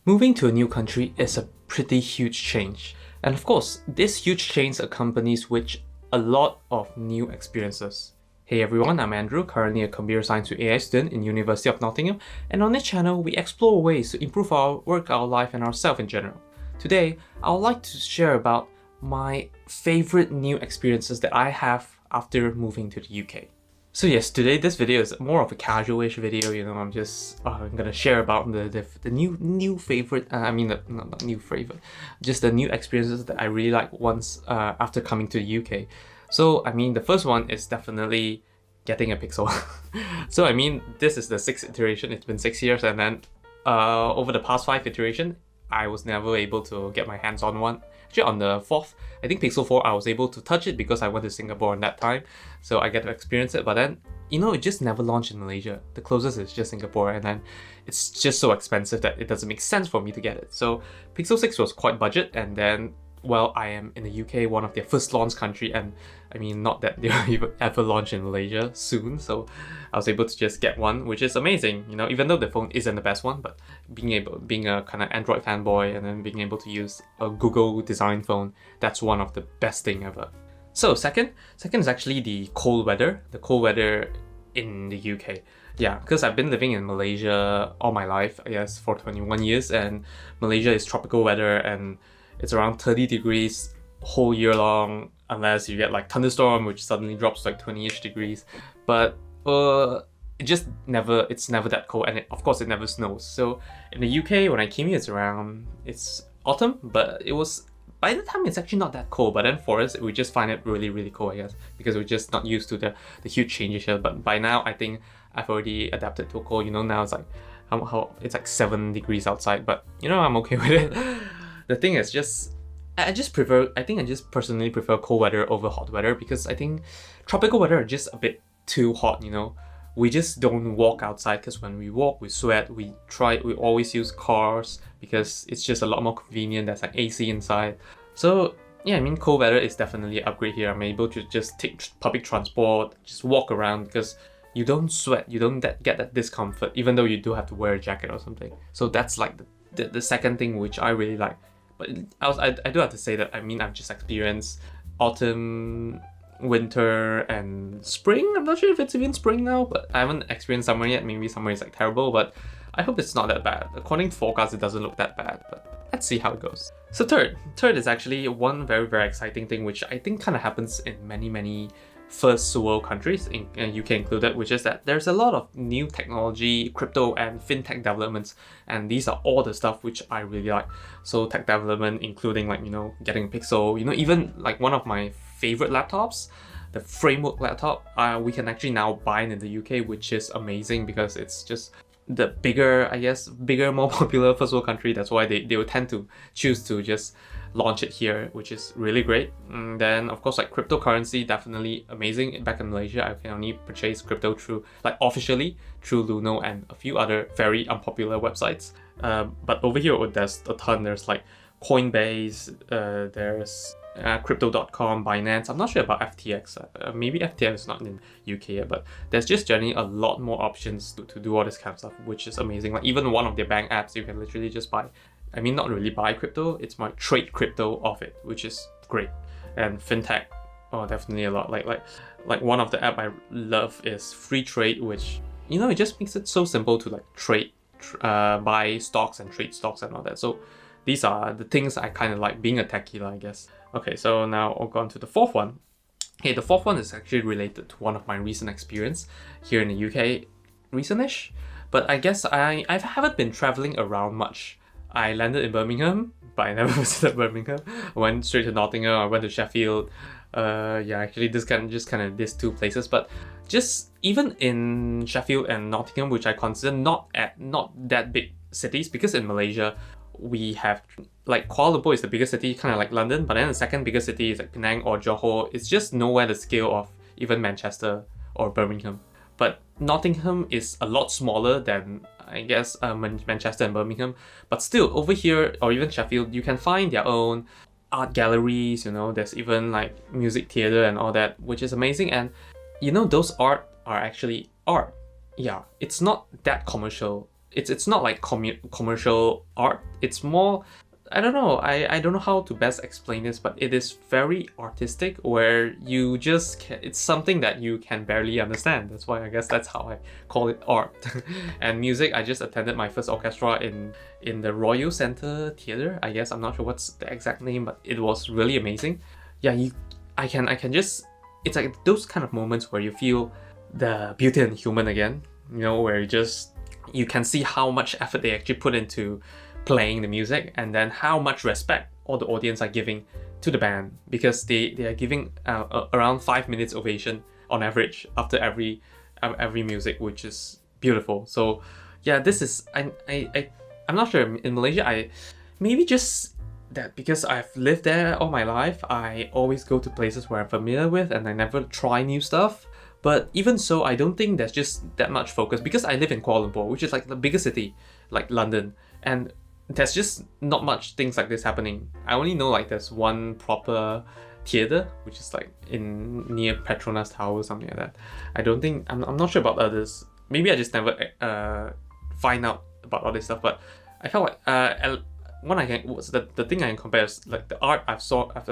Moving to a new country is a pretty huge change. And of course, this huge change accompanies with a lot of new experiences. Hey everyone, I'm Andrew, currently a computer science with AI student in University of Nottingham, and on this channel, we explore ways to improve our work, our life, and ourselves in general. Today, I would like to share about my favorite new experiences that I have after moving to the UK. So yes, today this video is more of a casual-ish video. I'm just gonna share about the new favorite. Not new favorite, just the new experiences that I really like once after coming to the UK. So the first one is definitely getting a Pixel. So this is the 6th iteration. It's been 6 years, and then over the past 5 iterations, I was never able to get my hands on one. Actually, on the 4th, I think Pixel 4, I was able to touch it because I went to Singapore in that time, so I get to experience it. But then, it just never launched in Malaysia. The closest is just Singapore, and then it's just so expensive that it doesn't make sense for me to get it. So Pixel 6 was quite budget, and then, well, I am in the UK, one of their first launch country, and not that they'll ever launch in Malaysia soon, so I was able to just get one, which is amazing, even though the phone isn't the best one, but being a kind of Android fanboy and then being able to use a Google design phone, that's one of the best thing ever. So second is actually the cold weather in the UK. Yeah, because I've been living in Malaysia all my life, I guess, for 21 years, and Malaysia is tropical weather, and it's around 30 degrees whole year long, unless you get like thunderstorm, which suddenly drops to like 20-ish degrees. But it's never that cold, and of course it never snows. So in the UK, when I came here, it's autumn, but by the time it's actually not that cold. But then for us, we just find it really, really cold, I guess, because we're just not used to the huge changes here. But by now, I think I've already adapted to cold. Now it's like how it's like 7 degrees outside, but I'm okay with it. The thing is I just personally prefer cold weather over hot weather, because I think tropical weather are just a bit too hot, We just don't walk outside, because when we walk, we sweat. We always use cars because it's just a lot more convenient. There's like AC inside. So yeah, cold weather is definitely an upgrade here. I'm able to just take public transport, just walk around, because you don't sweat, you don't get that discomfort, even though you do have to wear a jacket or something. So that's like the second thing which I really like. But I do have to say that I've just experienced autumn, winter, and spring. I'm not sure if it's even spring now, but I haven't experienced summer yet. Maybe summer is like terrible, but I hope it's not that bad. According to forecast, it doesn't look that bad, but let's see how it goes. So third is actually one very, very exciting thing, which I think kind of happens in many first world countries, and UK included, which is that there's a lot of new technology, crypto and fintech developments, and these are all the stuff which I really like. So tech development, including getting a Pixel, even like one of my favorite laptops, the framework laptop, we can actually now buy in the UK, which is amazing because it's just the bigger, more popular first world country. That's why they would tend to choose to just launch it here, which is really great. And then of course, like cryptocurrency, definitely amazing. Back in Malaysia, I can only purchase crypto officially through Luno and a few other very unpopular websites. But over here, there's a ton. There's like Coinbase, there's crypto.com, Binance. I'm not sure about FTX. Maybe FTX is not in UK yet, but there's just generally a lot more options to do all this kind of stuff, which is amazing. Like even one of their bank apps, you can literally just buy. Not really buy crypto, it's my trade crypto off it, which is great. And fintech, definitely a lot. Like one of the app I love is Free Trade, which it just makes it so simple to like trade, buy stocks and trade stocks and all that. So these are the things I kind of like being a techie, I guess. Okay, so now I'll go on to the fourth one. Okay, the fourth one is actually related to one of my recent experience here in the UK, recent-ish. But I guess I haven't been traveling around much. I landed in Birmingham, but I never visited Birmingham. I went straight to Nottingham. I went to Sheffield. These two places. But just even in Sheffield and Nottingham, which I consider not that big cities, because in Malaysia we have like Kuala Lumpur is the biggest city, kind of like London. But then the second biggest city is like Penang or Johor. It's just nowhere the scale of even Manchester or Birmingham. But Nottingham is a lot smaller than I guess Manchester and Birmingham, but still over here or even Sheffield, you can find their own art galleries. There's even like music theater and all that, which is amazing. And those art are actually art. Yeah, it's not that commercial. it's not like commercial art. It's more, I don't know, I don't know how to best explain this, but it is very artistic where you just it's something that you can barely understand. That's why I guess that's how I call it art. And music, I just attended my first orchestra in the Royal Centre Theatre. I guess I'm not sure what's the exact name, but it was really amazing. Yeah, I can just, it's like those kind of moments where you feel the beauty in human again, where you can see how much effort they actually put into playing the music, and then how much respect all the audience are giving to the band, because they are giving around 5 minutes ovation on average after every music, which is beautiful. So yeah, this is I'm not sure in Malaysia. I maybe just that because I've lived there all my life, I always go to places where I'm familiar with and I never try new stuff. But even so, I don't think there's just that much focus, because I live in Kuala Lumpur, which is like the biggest city, like London, and there's just not much things like this happening. I only know like there's one proper theatre, which is like near Petronas Tower or something like that. I don't think, I'm not sure about others. Maybe I just never find out about all this stuff. But I felt like the thing I can compare is like the art I've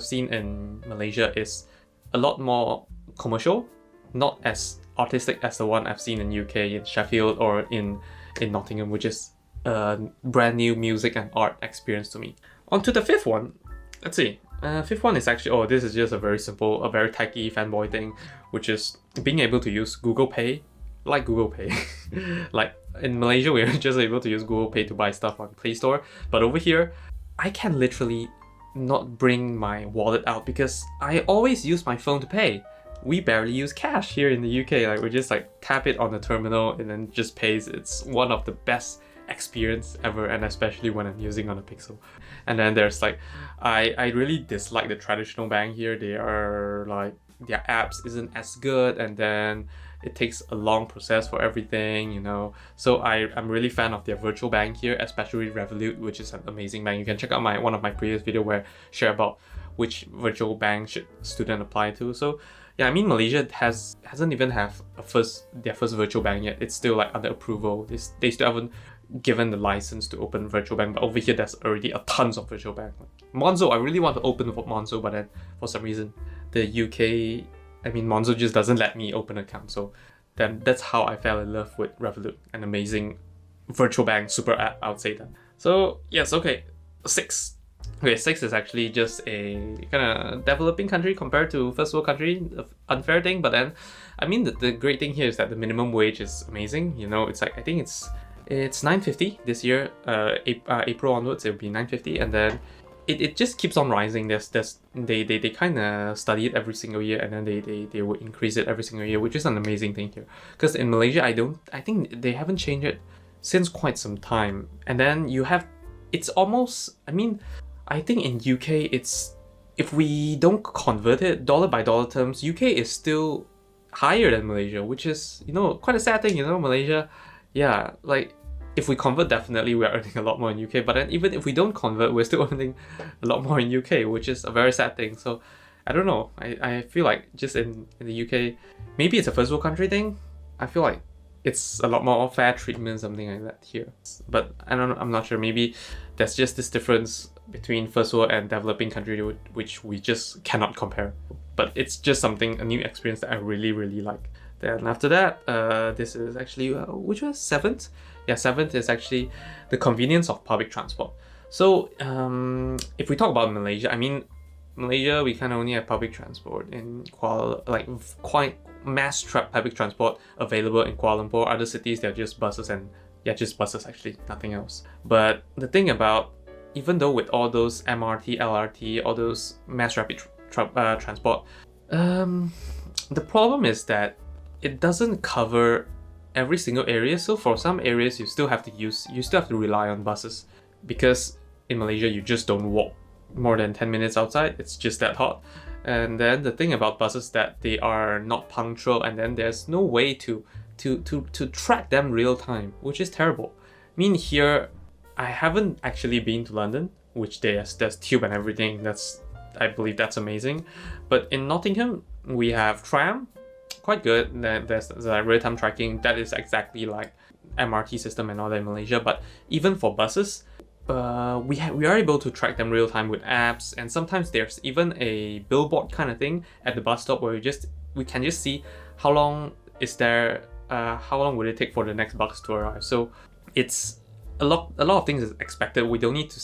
seen in Malaysia is a lot more commercial, not as artistic as the one I've seen in UK, in Sheffield, or in Nottingham, which is a brand new music and art experience to me. On to the fifth one. Let's see. Fifth one is actually, this is just a very simple, a very techie fanboy thing, which is being able to use Google Pay, like Google Pay. Like in Malaysia, we're just able to use Google Pay to buy stuff on Play Store, but over here, I can literally not bring my wallet out because I always use my phone to pay. We barely use cash here in the UK. Like we just like tap it on the terminal and then just pays. It's one of the best experience ever, and especially when I'm using on a Pixel. And then there's like, I really dislike the traditional bank here. They are like, their apps isn't as good, and then it takes a long process for everything, So I'm really fan of their virtual bank here, especially Revolut, which is an amazing bank. You can check out one of my previous video where I share about which virtual bank should student apply to. So yeah, I mean Malaysia hasn't even have their first virtual bank yet. It's still like under approval. They still haven't given the license to open virtual bank, but over here there's already a tons of virtual bank. Monzo, I really want to open Monzo, but then for some reason the UK, Monzo just doesn't let me open an account. So then that's how I fell in love with Revolut, an amazing virtual bank, super app, I would say that. So yes, okay, 6. Okay, 6 is actually just a kind of developing country compared to first world country, unfair thing. But then, the great thing here is that the minimum wage is amazing. It's like, I think it's $9.50 this year. April onwards, it'll be $9.50, and then it just keeps on rising. They kind of study it every single year, and then they will increase it every single year, which is an amazing thing here. Because in Malaysia, I think they haven't changed it since quite some time. And then it's almost, I think in UK, if we don't convert it dollar by dollar terms, UK is still higher than Malaysia, which is, quite a sad thing, Malaysia. Yeah, like if we convert, definitely we're earning a lot more in UK, but then even if we don't convert, we're still earning a lot more in UK, which is a very sad thing. So I don't know. I feel like just in the UK, maybe it's a first world country thing. I feel like it's a lot more fair treatment, something like that here. But I don't know, I'm not sure. Maybe there's just this difference between first world and developing country, which we just cannot compare. But it's just a new experience that I really, really like. Then after that, this is actually, which was 7th? Yeah, 7th is actually the convenience of public transport. So if we talk about Malaysia, Malaysia, we kind of only have public transport in quite mass public transport available in Kuala Lumpur. Other cities, they're just buses just buses actually, nothing else. But the thing about, even though with all those MRT, LRT, all those mass rapid transport, the problem is that it doesn't cover every single area. So for some areas, you still have to rely on buses, because in Malaysia, you just don't walk more than 10 minutes outside. It's just that hot. And then the thing about buses is that they are not punctual, and then there's no way to track them real time, which is terrible. Here, I haven't actually been to London, which there's tube and everything. I believe that's amazing. But in Nottingham, we have tram, quite good. There's real-time tracking. That is exactly like MRT system and all that in Malaysia, but even for buses, we are able to track them real time with apps, and sometimes there's even a billboard kind of thing at the bus stop where we can just see how long would it take for the next bus to arrive. So it's a lot of things is expected. We don't need to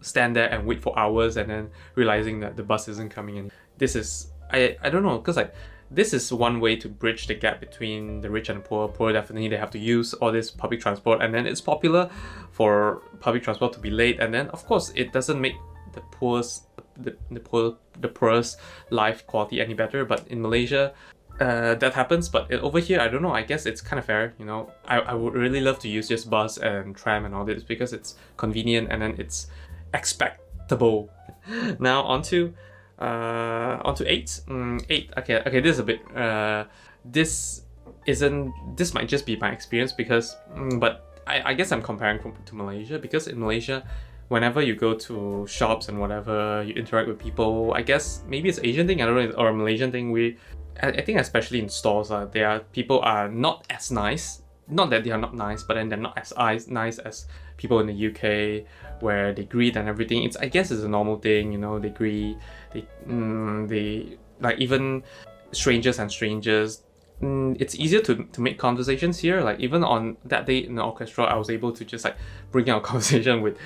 stand there and wait for hours and then realizing that the bus isn't coming in. This is I don't know, because like this is one way to bridge the gap between the rich and the poor. Poor, definitely they have to use all this public transport, and then it's popular for public transport to be late, and then of course it doesn't make the poorest life quality any better. But in Malaysia, that happens. But over here, I don't know, I guess it's kind of fair, you know. I would really love to use just bus and tram and all this because it's convenient and then it's expectable. Now onto 8. 8. Okay, this is a bit this might just be my experience because but I guess I'm comparing to Malaysia, because in Malaysia, whenever you go to shops and whatever, you interact with people. I guess maybe it's Asian thing, I don't know, or a Malaysian thing. I think especially in stores, people are not as nice. Not that they are not nice, but then they're not as nice as people in the UK, where they greet and everything. I guess it's a normal thing, you know. They greet, they like even strangers. It's easier to make conversations here. Like even on that day in the orchestra, I was able to just like bring out a conversation with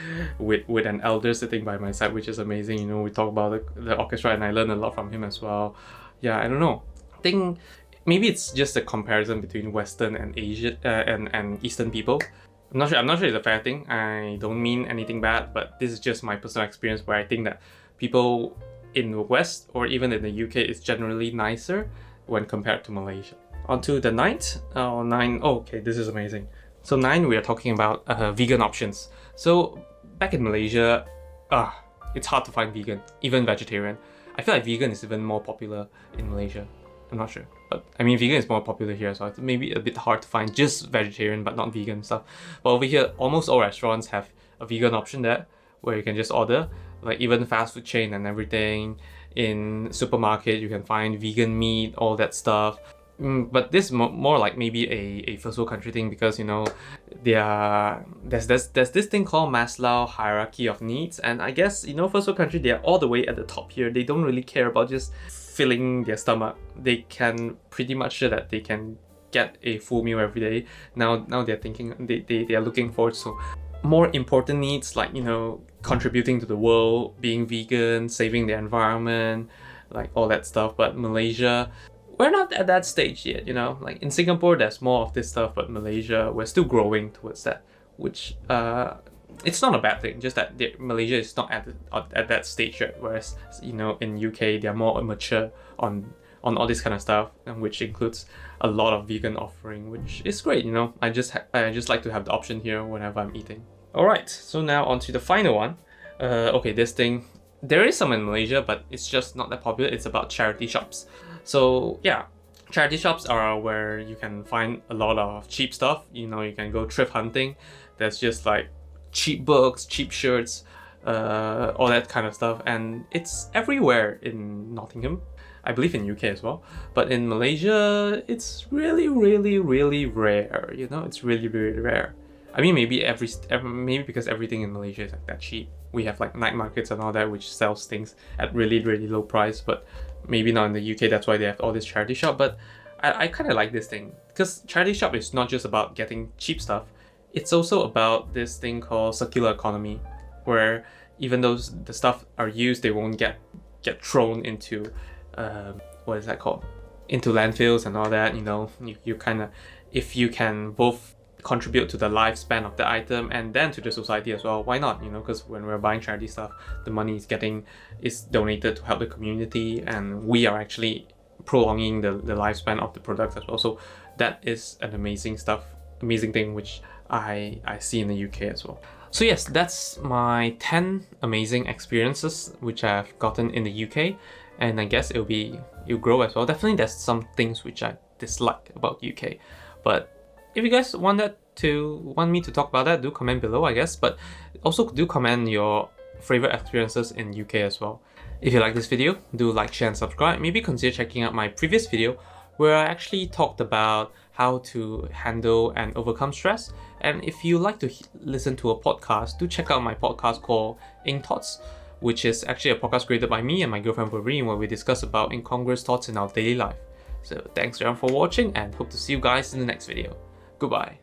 an elder sitting by my side, which is amazing. You know, we talk about the orchestra and I learned a lot from him as well. Yeah, I don't know. I think maybe it's just a comparison between Western and Asian and Eastern people. I'm not sure it's a fair thing. I don't mean anything bad, but this is just my personal experience where I think that people in the West or even in the UK is generally nicer when compared to Malaysia. On to the 9th. 9. Oh, okay, this is amazing. So 9, we are talking about vegan options. So back in Malaysia, it's hard to find vegan, even vegetarian. I feel like vegan is even more popular in Malaysia. I'm not sure, but I mean vegan is more popular here, so it's maybe a bit hard to find just vegetarian but not vegan stuff. But over here, almost all restaurants have a vegan option there, where you can just order. Like even fast food chain and everything. In supermarket, you can find vegan meat, all that stuff. But this more like maybe a first world country thing, because you know there's this thing called Maslow hierarchy of needs, and I guess, you know, first world country, they are all the way at the top here. They don't really care about just filling their stomach. They can pretty much sure that they can get a full meal every day. Now they're thinking they are looking forward to more important needs, like, you know, contributing to the world, being vegan, saving the environment, like all that stuff. But Malaysia, we're not at that stage yet, you know. Like in Singapore, there's more of this stuff, but Malaysia, we're still growing towards that, which it's not a bad thing. Just that Malaysia is not at that stage yet. Whereas, you know, in UK, they're more mature on all this kind of stuff, and which includes a lot of vegan offering, which is great. You know, I just like to have the option here whenever I'm eating. All right, so now on to the final one. Okay, this thing, there is some in Malaysia, but it's just not that popular. It's about charity shops. So yeah, charity shops are where you can find a lot of cheap stuff. You know, you can go thrift hunting. There's just like cheap books, cheap shirts, all that kind of stuff, and it's everywhere in Nottingham. I believe in UK as well, but in Malaysia, it's really, really, really rare. You know, it's really, really rare. I mean, maybe maybe because everything in Malaysia is like that cheap. We have like night markets and all that, which sells things at really, really low price. But maybe not in the UK. That's why they have all this charity shop. But I kind of like this thing, because charity shop is not just about getting cheap stuff. It's also about this thing called circular economy, where even though the stuff are used, they won't get thrown into what is that called? Into landfills and all that. You know, you kind of, if you can both contribute to the lifespan of the item and then to the society as well, why not? You know, because when we're buying charity stuff, the money is donated to help the community, and we are actually prolonging the lifespan of the product as well. So that is an amazing thing which I see in the UK as well. So yes, that's my 10 amazing experiences which I've gotten in the UK, and I guess it'll grow as well. Definitely there's some things which I dislike about UK, but if you guys want me to talk about that, do comment below, I guess. But also do comment your favorite experiences in UK as well. If you like this video, do like, share and subscribe. Maybe consider checking out my previous video where I actually talked about how to handle and overcome stress. And if you like to listen to a podcast, do check out my podcast called Thoughts, which is actually a podcast created by me and my girlfriend Verene, where we discuss about incongruous thoughts in our daily life. So thanks everyone for watching, and hope to see you guys in the next video. Goodbye.